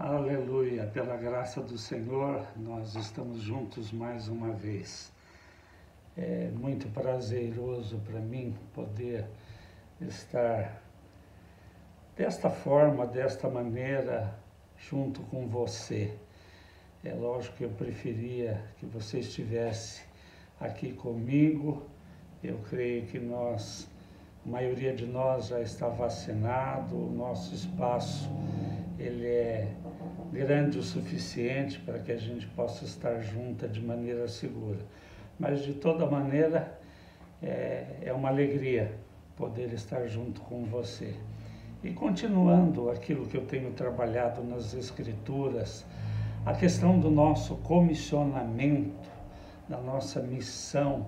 Aleluia, pela graça do Senhor, nós estamos juntos mais uma vez. É muito prazeroso para mim poder estar desta forma, desta maneira, junto com você. É lógico que eu preferia que você estivesse aqui comigo. Eu creio que a maioria de nós já está vacinado, o nosso espaço ele é grande o suficiente para que a gente possa estar junta de maneira segura. Mas de toda maneira é uma alegria poder estar junto com você. E continuando aquilo que eu tenho trabalhado nas Escrituras, a questão do nosso comissionamento, da nossa missão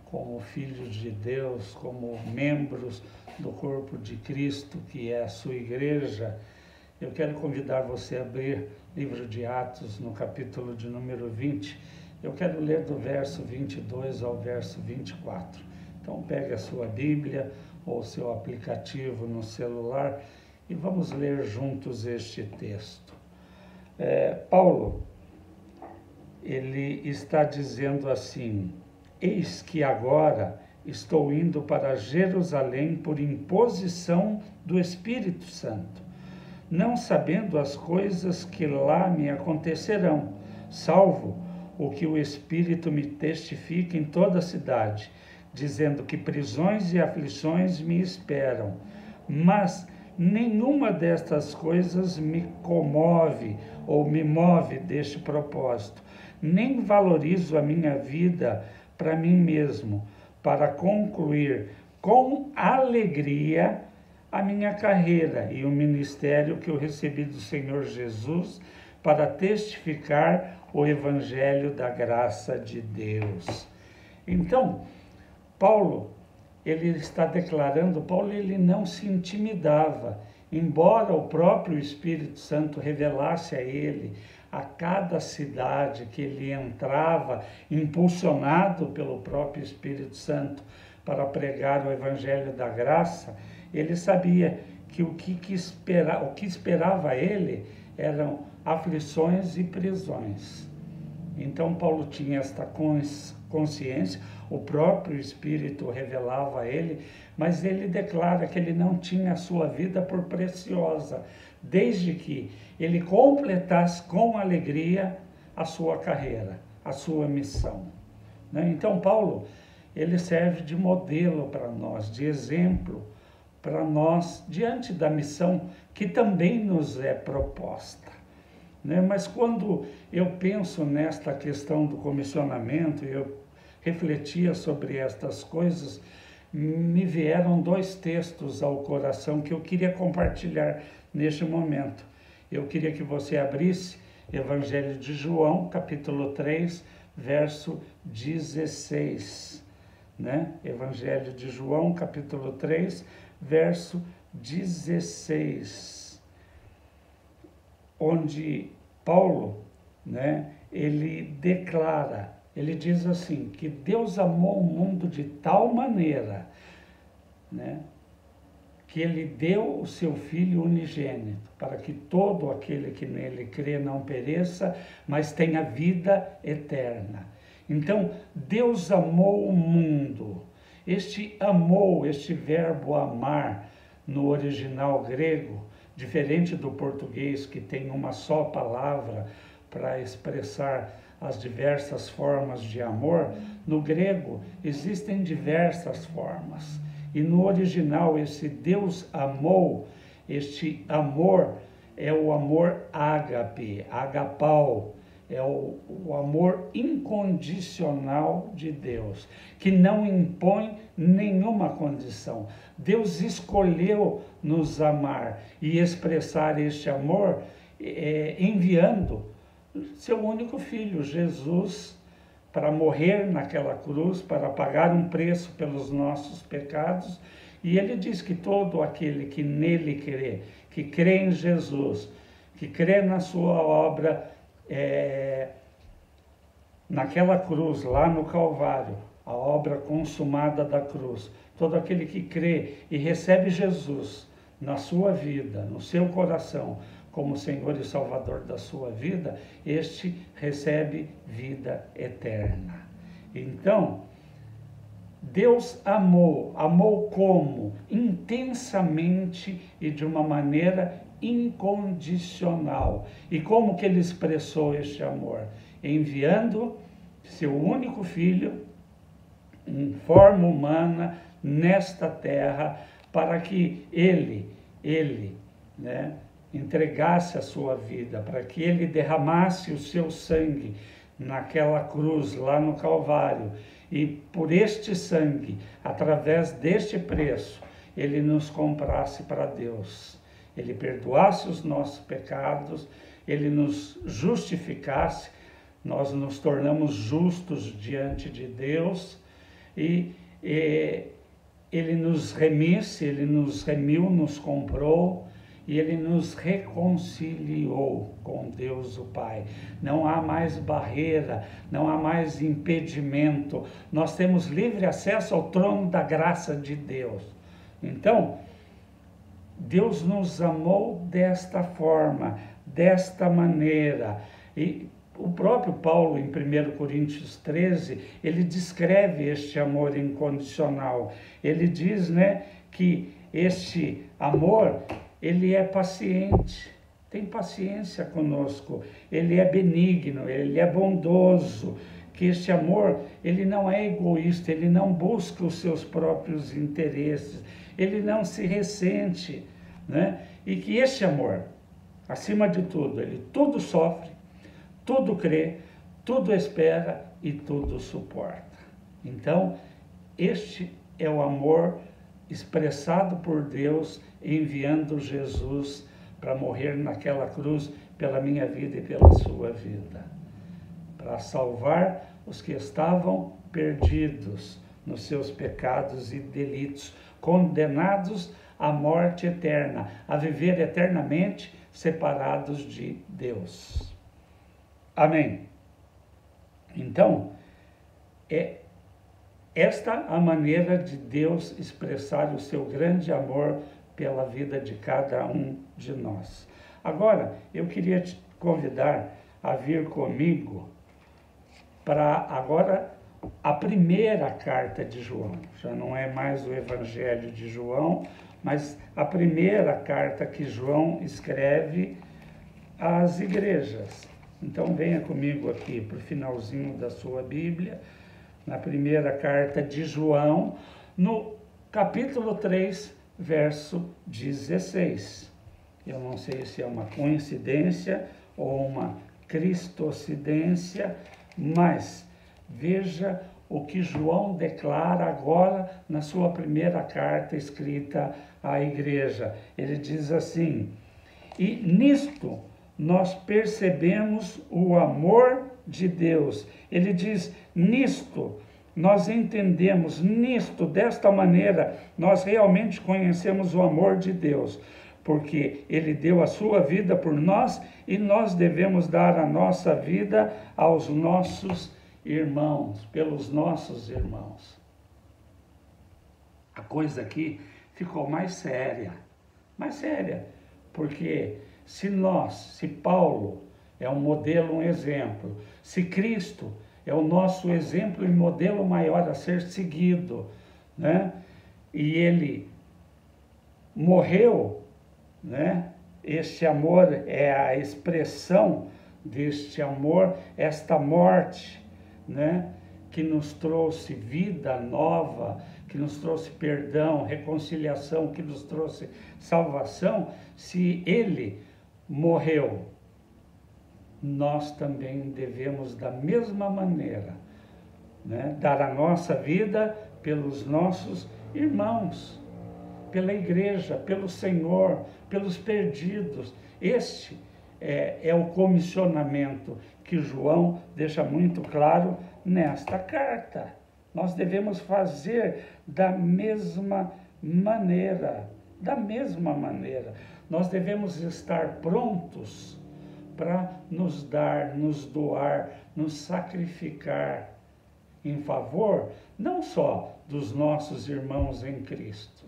como filhos de Deus, como membros do corpo de Cristo, que é a sua igreja. Eu quero convidar você a abrir livro de Atos, no capítulo de número 20. Eu quero ler do verso 22 ao verso 24. Então pegue a sua Bíblia ou seu aplicativo no celular e vamos ler juntos este texto. Paulo, ele está dizendo assim: eis que agora estou indo para Jerusalém por imposição do Espírito Santo, não sabendo as coisas que lá me acontecerão, salvo o que o Espírito me testifica em toda a cidade, dizendo que prisões e aflições me esperam. Mas nenhuma destas coisas me comove ou me move deste propósito, nem valorizo a minha vida para mim mesmo, para concluir com alegria a minha carreira e o ministério que eu recebi do Senhor Jesus para testificar o Evangelho da graça de Deus. Então, Paulo, ele está declarando, ele não se intimidava, embora o próprio Espírito Santo revelasse a ele a cada cidade que ele entrava, impulsionado pelo próprio Espírito Santo para pregar o Evangelho da graça. Ele sabia que o que esperava ele eram aflições e prisões. Então Paulo tinha esta consciência, o próprio Espírito revelava a ele, mas ele declara que ele não tinha a sua vida por preciosa, desde que ele completasse com alegria a sua carreira, a sua missão. Então Paulo, ele serve de modelo para nós, de exemplo para nós, diante da missão que também nos é proposta. Mas quando eu penso nesta questão do comissionamento, eu refletia sobre estas coisas, me vieram dois textos ao coração que eu queria compartilhar neste momento. Eu queria que você abrisse Evangelho de João, capítulo 3, verso 16. Evangelho de João, capítulo 3, verso 16, onde Paulo, ele declara, ele diz assim, que Deus amou o mundo de tal maneira, que ele deu o seu Filho unigênito, para que todo aquele que nele crê não pereça, mas tenha vida eterna. Então, Deus amou o mundo. Este verbo amar, no original grego, diferente do português, que tem uma só palavra para expressar as diversas formas de amor, no grego existem diversas formas. E no original, esse Deus amou, este amor é o amor ágape, agapau, é o amor incondicional de Deus, que não impõe nenhuma condição. Deus escolheu nos amar e expressar este amor enviando seu único filho, Jesus, para morrer naquela cruz, para pagar um preço pelos nossos pecados. E ele diz que todo aquele que nele crê, que crê em Jesus, que crê na sua obra, naquela cruz, lá no Calvário, a obra consumada da cruz, todo aquele que crê e recebe Jesus na sua vida, no seu coração, como Senhor e Salvador da sua vida, este recebe vida eterna. Então, Deus amou como? Intensamente e de uma maneira incondicional. E como que ele expressou este amor? Enviando seu único filho em forma humana nesta terra, para que ele, né, entregasse a sua vida, para que ele derramasse o seu sangue naquela cruz lá no Calvário. E por este sangue, através deste preço, ele nos comprasse para Deus. Ele perdoasse os nossos pecados, ele nos justificasse, nós nos tornamos justos diante de Deus, e ele nos remisse, ele nos remiu, nos comprou, e ele nos reconciliou com Deus o Pai. Não há mais barreira, não há mais impedimento. Nós temos livre acesso ao trono da graça de Deus. Então, Deus nos amou desta forma, desta maneira. E o próprio Paulo, em 1 Coríntios 13, ele descreve este amor incondicional. Ele diz, né, que este amor, ele é paciente, tem paciência conosco, ele é benigno, ele é bondoso, que este amor, ele não é egoísta, ele não busca os seus próprios interesses, ele não se ressente, né? E que este amor, acima de tudo, ele tudo sofre, tudo crê, tudo espera e tudo suporta. Então, este é o amor expressado por Deus, enviando Jesus para morrer naquela cruz pela minha vida e pela sua vida, para salvar os que estavam perdidos nos seus pecados e delitos, condenados à morte eterna, a viver eternamente separados de Deus. Amém. Então, esta é a maneira de Deus expressar o seu grande amor pela vida de cada um de nós. Agora, eu queria te convidar a vir comigo para agora a primeira carta de João. Já não é mais o Evangelho de João, mas a primeira carta que João escreve às igrejas. Então venha comigo aqui para o finalzinho da sua Bíblia, na primeira carta de João, no capítulo 3, verso 16. Eu não sei se é uma coincidência ou uma cristocidência, mas veja o que João declara agora na sua primeira carta escrita à igreja. Ele diz assim: e nisto nós percebemos o amor de Deus. Ele diz, nisto nós entendemos, nisto, desta maneira, nós realmente conhecemos o amor de Deus, porque ele deu a sua vida por nós e nós devemos dar a nossa vida aos nossos irmãos, pelos nossos irmãos. A coisa aqui ficou mais séria, porque se Paulo é um modelo, um exemplo, se Cristo é o nosso exemplo e modelo maior a ser seguido, né? E ele morreu, né? Este amor é a expressão deste amor, esta morte, né? Que nos trouxe vida nova, que nos trouxe perdão, reconciliação, que nos trouxe salvação. Se ele morreu, nós também devemos da mesma maneira, né, dar a nossa vida pelos nossos irmãos, pela igreja, pelo Senhor, pelos perdidos. Este é o comissionamento que João deixa muito claro nesta carta. Nós devemos fazer da mesma maneira, Nós devemos estar prontos para nos dar, nos doar, nos sacrificar em favor, não só dos nossos irmãos em Cristo,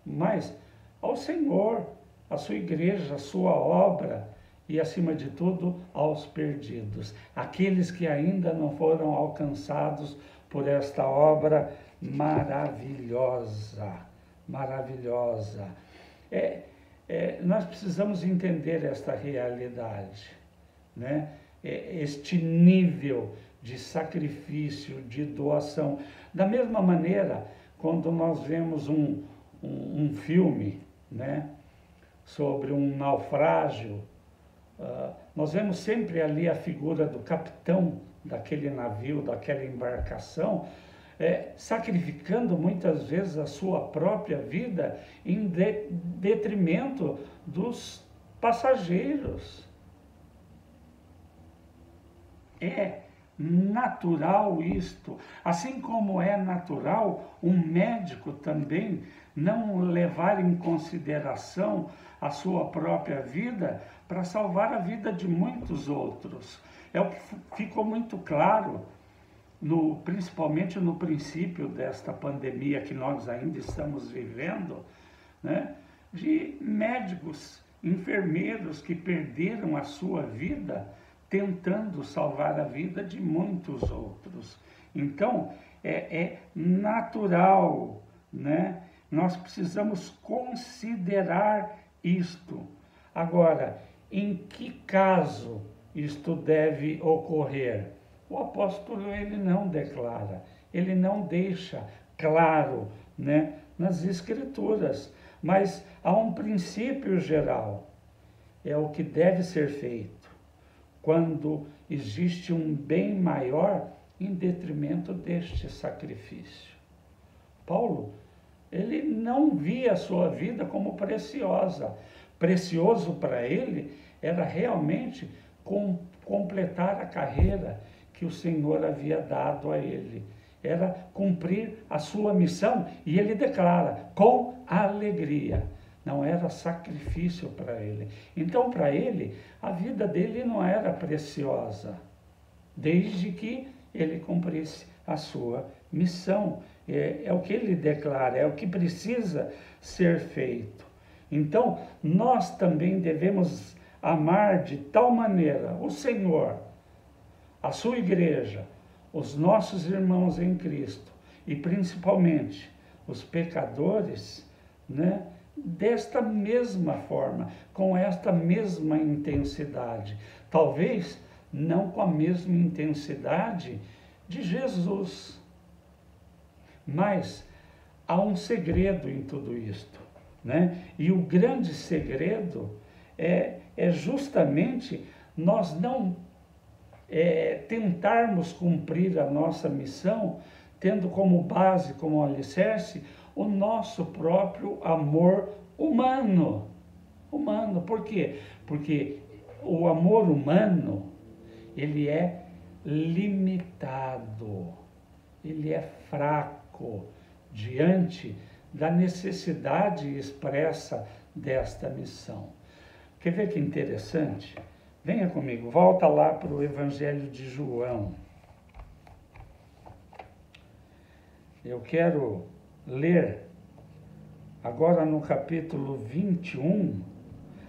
mas ao Senhor, a sua igreja, a sua obra e, acima de tudo, aos perdidos, aqueles que ainda não foram alcançados por esta obra maravilhosa, maravilhosa. Nós precisamos entender esta realidade, né? Este nível de sacrifício, de doação. Da mesma maneira, quando nós vemos um filme, né, sobre um naufrágio, nós vemos sempre ali a figura do capitão daquele navio, daquela embarcação, sacrificando muitas vezes a sua própria vida em detrimento dos passageiros. É natural isto, assim como é natural um médico também não levar em consideração a sua própria vida para salvar a vida de muitos outros. É o que ficou muito claro, principalmente no princípio desta pandemia que nós ainda estamos vivendo, né? De médicos, enfermeiros que perderam a sua vida tentando salvar a vida de muitos outros. Então, é natural, né? Nós precisamos considerar isto. Agora, em que caso isto deve ocorrer? O apóstolo, ele não declara, ele não deixa claro, né, nas Escrituras, mas há um princípio geral, é o que deve ser feito quando existe um bem maior em detrimento deste sacrifício. Paulo, ele não via a sua vida como preciosa. Precioso para ele era realmente completar a carreira que o Senhor havia dado a ele. Era cumprir a sua missão, e ele declara, com alegria. Não era sacrifício para ele. Então, para ele, a vida dele não era preciosa, desde que ele cumprisse a sua missão. É o que ele declara, é o que precisa ser feito. Então, nós também devemos amar de tal maneira o Senhor, a sua igreja, os nossos irmãos em Cristo e principalmente os pecadores, né? Desta mesma forma, com esta mesma intensidade. Talvez não com a mesma intensidade de Jesus. Mas há um segredo em tudo isto, né? E o grande segredo é justamente nós não tentarmos cumprir a nossa missão tendo como base, como alicerce, o nosso próprio amor humano. Por quê? Porque o amor humano, ele é limitado, ele é fraco diante da necessidade expressa desta missão. Quer ver que interessante? Venha comigo, volta lá para o Evangelho de João. Eu quero ler agora no capítulo 21,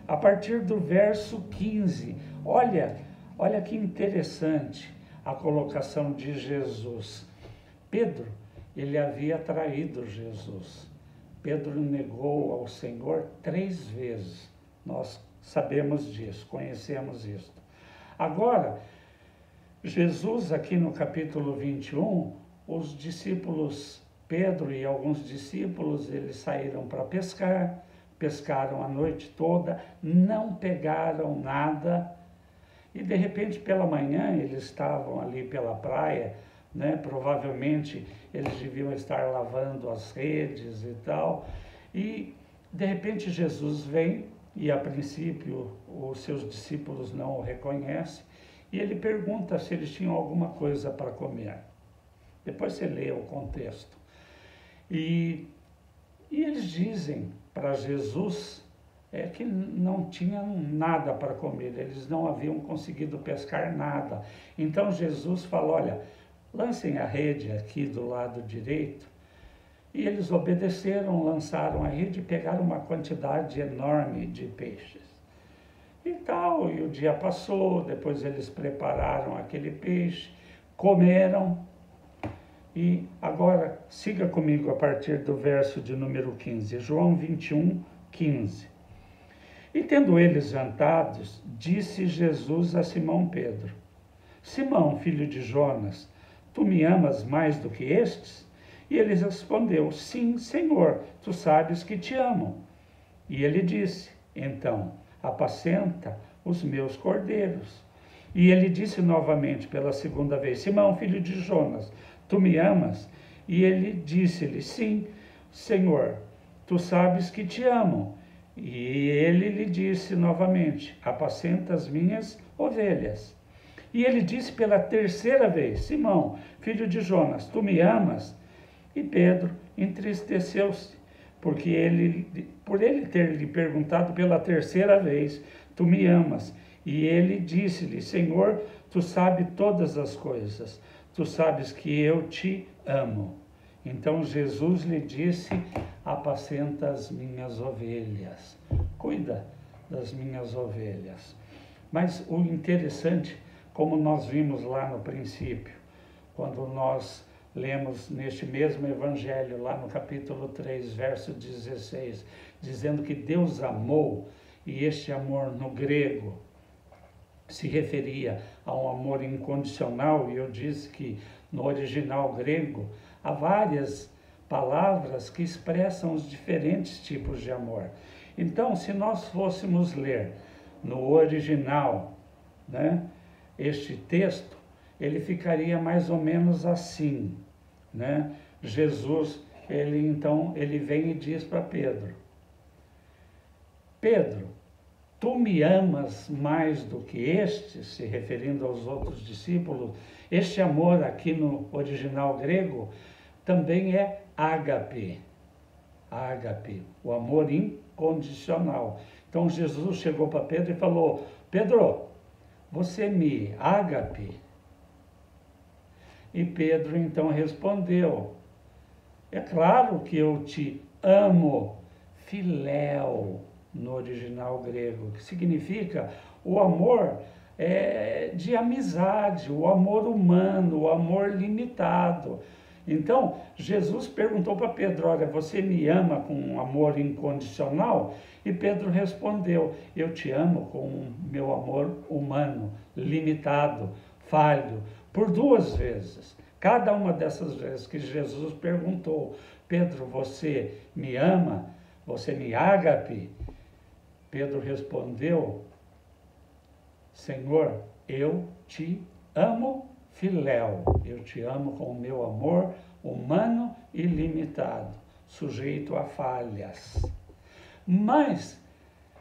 a partir do verso 15. Olha que interessante a colocação de Jesus. Pedro, ele havia traído Jesus. Pedro negou ao Senhor 3 vezes. Nós sabemos disso, conhecemos isso. Agora, Jesus aqui no capítulo 21, os discípulos, Pedro e alguns discípulos, eles saíram para pescar, pescaram a noite toda, não pegaram nada, e de repente pela manhã eles estavam ali pela praia, né? Provavelmente eles deviam estar lavando as redes e tal, e de repente Jesus vem, e a princípio os seus discípulos não o reconhecem, e ele pergunta se eles tinham alguma coisa para comer. Depois você lê o contexto. E eles dizem para Jesus que não tinham nada para comer, eles não haviam conseguido pescar nada. Então Jesus fala, olha, lancem a rede aqui do lado direito E eles obedeceram, lançaram a rede e pegaram uma quantidade enorme de peixes. E tal, e o dia passou, depois eles prepararam aquele peixe, comeram. E agora, siga comigo a partir do verso de número 15, João 21, 15. E tendo eles jantados, disse Jesus a Simão Pedro: Simão, filho de Jonas, tu me amas mais do que estes? E ele respondeu: Sim, Senhor, tu sabes que te amo. E ele disse: Então, apacenta os meus cordeiros. E ele disse novamente pela segunda vez: Simão, filho de Jonas, tu me amas? E ele disse-lhe: Sim, Senhor, tu sabes que te amo. E ele lhe disse novamente: Apacenta as minhas ovelhas. E ele disse pela terceira vez: Simão, filho de Jonas, tu me amas? E Pedro entristeceu-se, por ele ter lhe perguntado pela terceira vez: Tu me amas? E ele disse-lhe: Senhor, tu sabes todas as coisas, tu sabes que eu te amo. Então Jesus lhe disse: Apacenta as minhas ovelhas, cuida das minhas ovelhas. Mas o interessante, como nós vimos lá no princípio, quando nós lemos neste mesmo evangelho, lá no capítulo 3, verso 16, dizendo que Deus amou, e este amor no grego se referia a um amor incondicional, e eu disse que no original grego há várias palavras que expressam os diferentes tipos de amor. Então, se nós fôssemos ler no original, né, este texto, ele ficaria mais ou menos assim, né? Jesus, ele vem e diz para Pedro: Pedro, tu me amas mais do que estes, se referindo aos outros discípulos. Este amor aqui no original grego também é ágape, ágape, o amor incondicional. Então Jesus chegou para Pedro e falou: Pedro, você me ágape? E Pedro então respondeu: é claro que eu te amo, filéu, no original grego, que significa o amor de amizade, o amor humano, o amor limitado. Então, Jesus perguntou para Pedro: olha, você me ama com um amor incondicional? E Pedro respondeu: eu te amo com o meu amor humano, limitado, falho, por duas vezes. Cada uma dessas vezes que Jesus perguntou: Pedro, você me ama? Você me ágape? Pedro respondeu: Senhor, eu te amo, filéu. Eu te amo com o meu amor humano e limitado, sujeito a falhas. Mas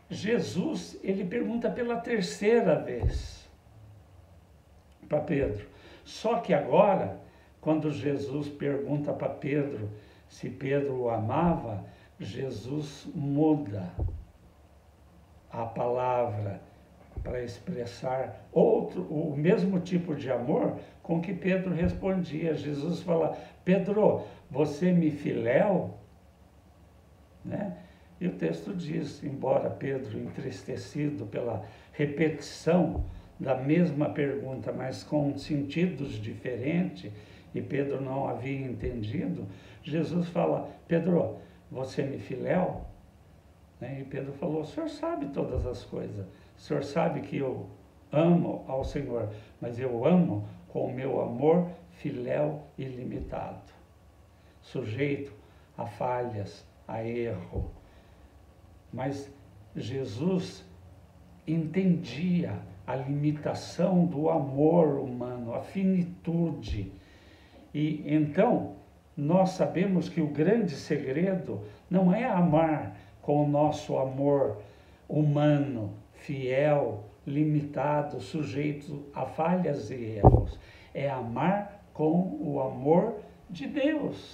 Jesus, ele pergunta pela terceira vez para Pedro. Só que agora, quando Jesus pergunta para Pedro se Pedro o amava, Jesus muda a palavra para expressar o mesmo tipo de amor com que Pedro respondia. Jesus fala: Pedro, você me filéu? Né? E o texto diz, embora Pedro, entristecido pela repetição da mesma pergunta, mas com sentidos diferentes, e Pedro não havia entendido, Jesus fala: Pedro, você me filéu? E Pedro falou: o senhor sabe todas as coisas, o senhor sabe que eu amo ao Senhor, mas eu amo com o meu amor filéu e limitado, sujeito a falhas, a erro. Mas Jesus entendia a limitação do amor humano, a finitude. E então, nós sabemos que o grande segredo não é amar com o nosso amor humano, fiel, limitado, sujeito a falhas e erros. É amar com o amor de Deus.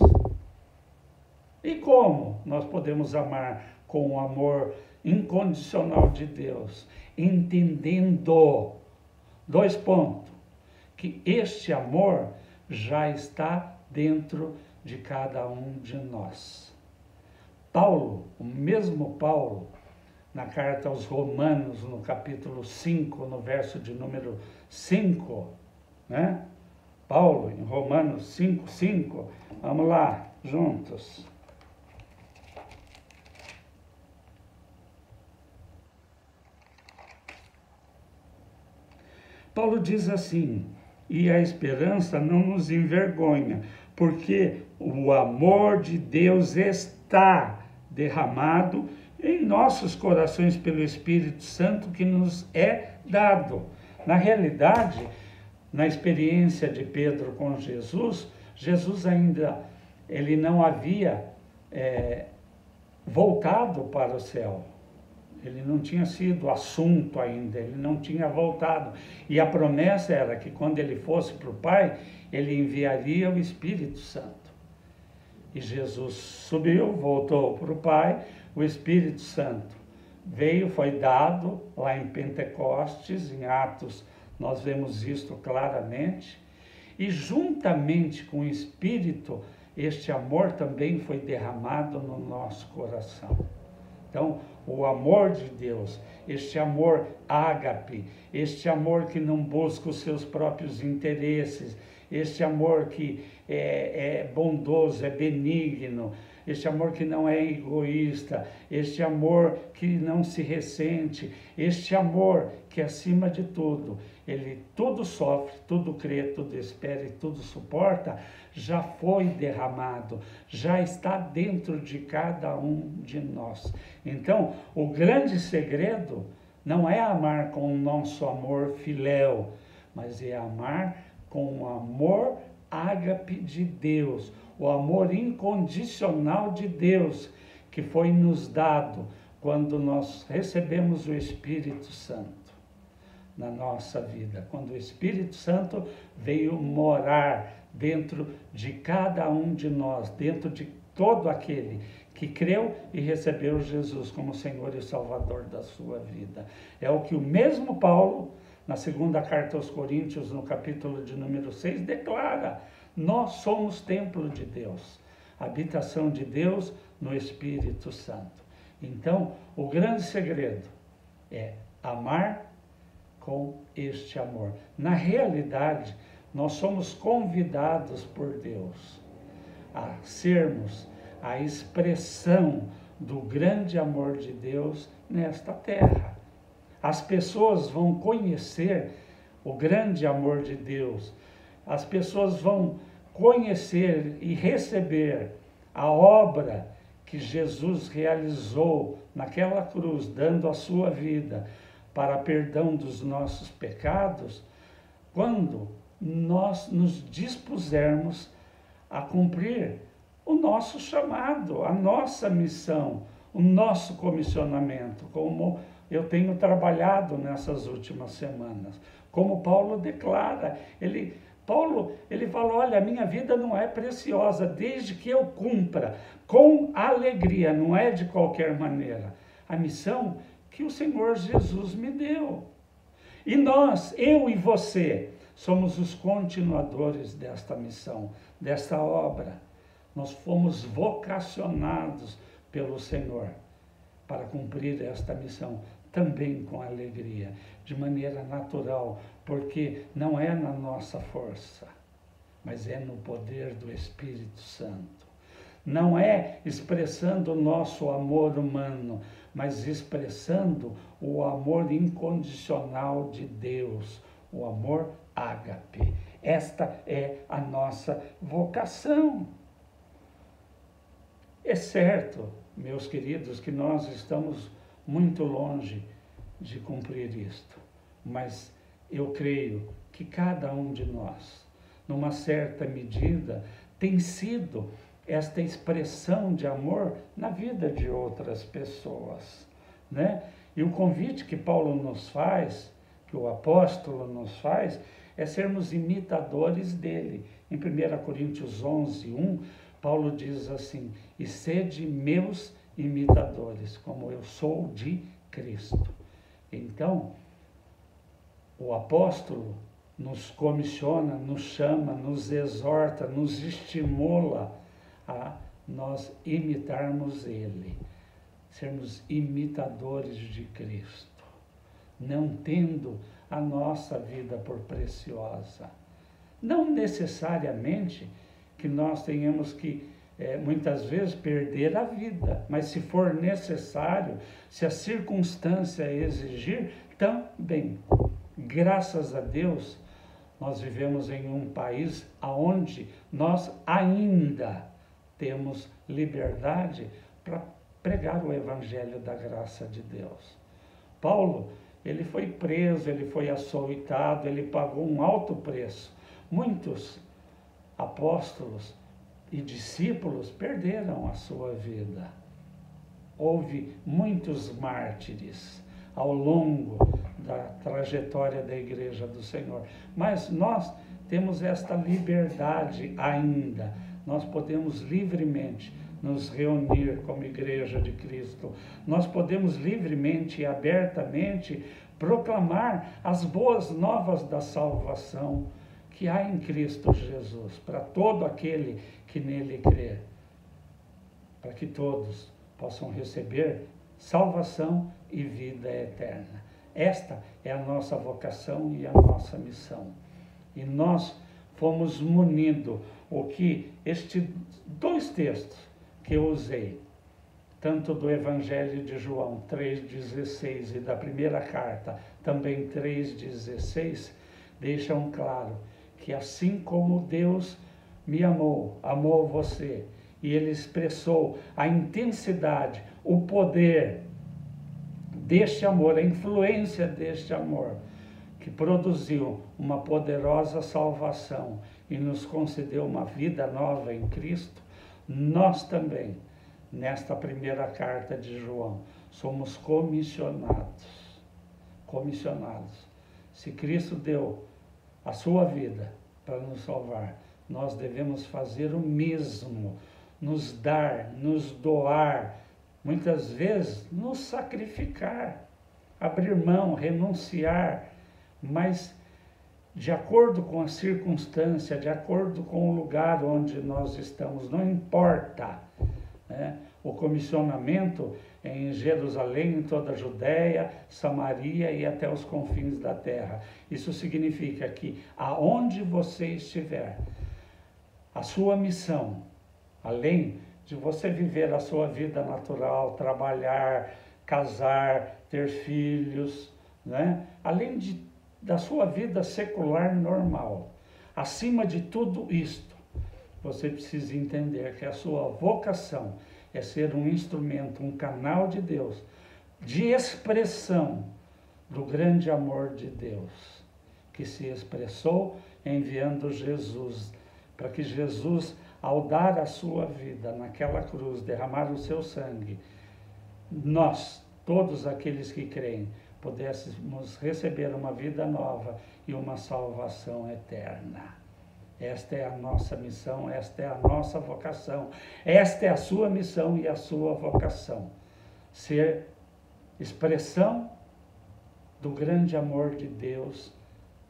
E como nós podemos amar com o amor incondicional de Deus? Entendendo, 2 pontos, que este amor já está dentro de cada um de nós. Paulo, o mesmo Paulo, na carta aos Romanos, no capítulo 5, no verso de número 5, né? Paulo, em Romanos 5, 5, vamos lá, juntos. Paulo diz assim: e a esperança não nos envergonha, porque o amor de Deus está derramado em nossos corações pelo Espírito Santo que nos é dado. Na realidade, na experiência de Pedro com Jesus, Jesus ainda ele não havia voltado para o céu. Ele não tinha sido assunto ainda, ele não tinha voltado. E a promessa era que quando ele fosse para o Pai, ele enviaria o Espírito Santo. E Jesus subiu, voltou para o Pai, o Espírito Santo veio, foi dado lá em Pentecostes, em Atos, nós vemos isto claramente. E juntamente com o Espírito, este amor também foi derramado no nosso coração. Então, o amor de Deus, este amor ágape, este amor que não busca os seus próprios interesses, este amor que é bondoso, é benigno, este amor que não é egoísta, este amor que não se ressente, este amor que, acima de tudo, ele tudo sofre, tudo crê, tudo espera e tudo suporta, já foi derramado, já está dentro de cada um de nós. Então, o grande segredo não é amar com o nosso amor filéu, mas é amar com o amor ágape de Deus, o amor incondicional de Deus, que foi nos dado quando nós recebemos o Espírito Santo na nossa vida, quando o Espírito Santo veio morar dentro de cada um de nós, dentro de todo aquele que creu e recebeu Jesus como Senhor e Salvador da sua vida. É o que o mesmo Paulo, na segunda carta aos Coríntios, no capítulo de número 6, declara: nós somos templo de Deus, habitação de Deus no Espírito Santo. Então, o grande segredo é amar com este amor. Na realidade, nós somos convidados por Deus a sermos a expressão do grande amor de Deus nesta terra. As pessoas vão conhecer o grande amor de Deus, as pessoas vão conhecer e receber a obra que Jesus realizou naquela cruz, dando a sua vida para perdão dos nossos pecados, quando nós nos dispusermos a cumprir o nosso chamado, a nossa missão, o nosso comissionamento, como eu tenho trabalhado nessas últimas semanas. Como Paulo declara, Paulo fala: olha, a minha vida não é preciosa, desde que eu cumpra com alegria, não é de qualquer maneira, a missão que o Senhor Jesus me deu. E nós, eu e você, somos os continuadores desta missão, desta obra. Nós fomos vocacionados pelo Senhor para cumprir esta missão, também com alegria, de maneira natural, porque não é na nossa força, mas é no poder do Espírito Santo. Não é expressando o nosso amor humano, mas expressando o amor incondicional de Deus, o amor ágape. Esta é a nossa vocação. É certo, meus queridos, que nós estamos muito longe de cumprir isto, mas eu creio que cada um de nós, numa certa medida, tem sido esta expressão de amor na vida de outras pessoas, né? E o convite que Paulo nos faz, que o apóstolo nos faz, é sermos imitadores dele. Em 1 Coríntios 11, 1, Paulo diz assim: e sede meus imitadores, como eu sou de Cristo. Então, o apóstolo nos comissiona, nos chama, nos exorta, nos estimula a nós imitarmos Ele, sermos imitadores de Cristo, não tendo a nossa vida por preciosa. Não necessariamente que nós tenhamos que, muitas vezes, perder a vida, mas se for necessário, se a circunstância exigir, também. Graças a Deus, nós vivemos em um país onde nós ainda temos liberdade para pregar o Evangelho da graça de Deus. Paulo, ele foi preso, ele foi açoitado, ele pagou um alto preço. Muitos apóstolos e discípulos perderam a sua vida. Houve muitos mártires ao longo da trajetória da Igreja do Senhor. Mas nós temos esta liberdade ainda. Nós podemos livremente nos reunir como Igreja de Cristo. Nós podemos livremente e abertamente proclamar as boas novas da salvação que há em Cristo Jesus, para todo aquele que nele crê, para que todos possam receber salvação e vida eterna. Esta é a nossa vocação e a nossa missão. E nós fomos munidos, o que estes dois textos que eu usei, tanto do Evangelho de João 3,16 e da primeira carta, também 3,16, deixam claro que assim como Deus me amou, amou você, e Ele expressou a intensidade, o poder deste amor, a influência deste amor, que produziu uma poderosa salvação e nos concedeu uma vida nova em Cristo, nós também, nesta primeira carta de João, somos comissionados. Comissionados. Se Cristo deu a sua vida para nos salvar, nós devemos fazer o mesmo, nos dar, nos doar, muitas vezes nos sacrificar, abrir mão, renunciar, mas de acordo com a circunstância, de acordo com o lugar onde nós estamos, não importa, né? O comissionamento é em Jerusalém, em toda a Judéia, Samaria e até os confins da terra. Isso significa que aonde você estiver, a sua missão, além de você viver a sua vida natural, trabalhar, casar, ter filhos, né? Além da sua vida secular normal, acima de tudo isto, você precisa entender que a sua vocação é ser um instrumento, um canal de Deus, de expressão do grande amor de Deus, que se expressou enviando Jesus, para que Jesus, ao dar a sua vida naquela cruz, derramar o seu sangue, nós, todos aqueles que creem, pudéssemos receber uma vida nova e uma salvação eterna. Esta é a nossa missão, esta é a nossa vocação, esta é a sua missão e a sua vocação. Ser expressão do grande amor de Deus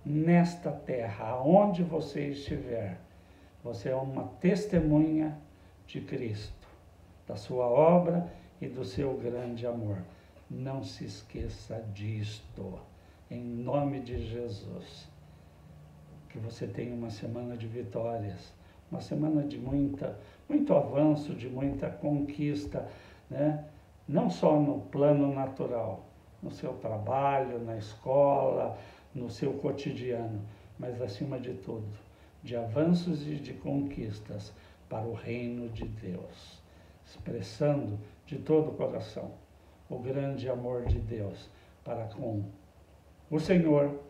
nesta terra, aonde você estiver. Você é uma testemunha de Cristo, da sua obra e do seu grande amor. Não se esqueça disto, em nome de Jesus. Que você tenha uma semana de vitórias, uma semana de muito avanço, de muita conquista, né? Não só no plano natural, no seu trabalho, na escola, no seu cotidiano, mas acima de tudo, de avanços e de conquistas para o reino de Deus, expressando de todo o coração o grande amor de Deus para com o Senhor,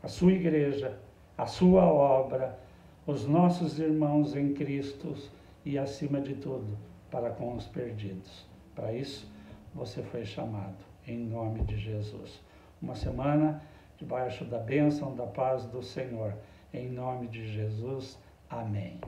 a sua igreja, a sua obra, os nossos irmãos em Cristo e, acima de tudo, para com os perdidos. Para isso, você foi chamado, em nome de Jesus. Uma semana debaixo da bênção, da paz do Senhor. Em nome de Jesus. Amém.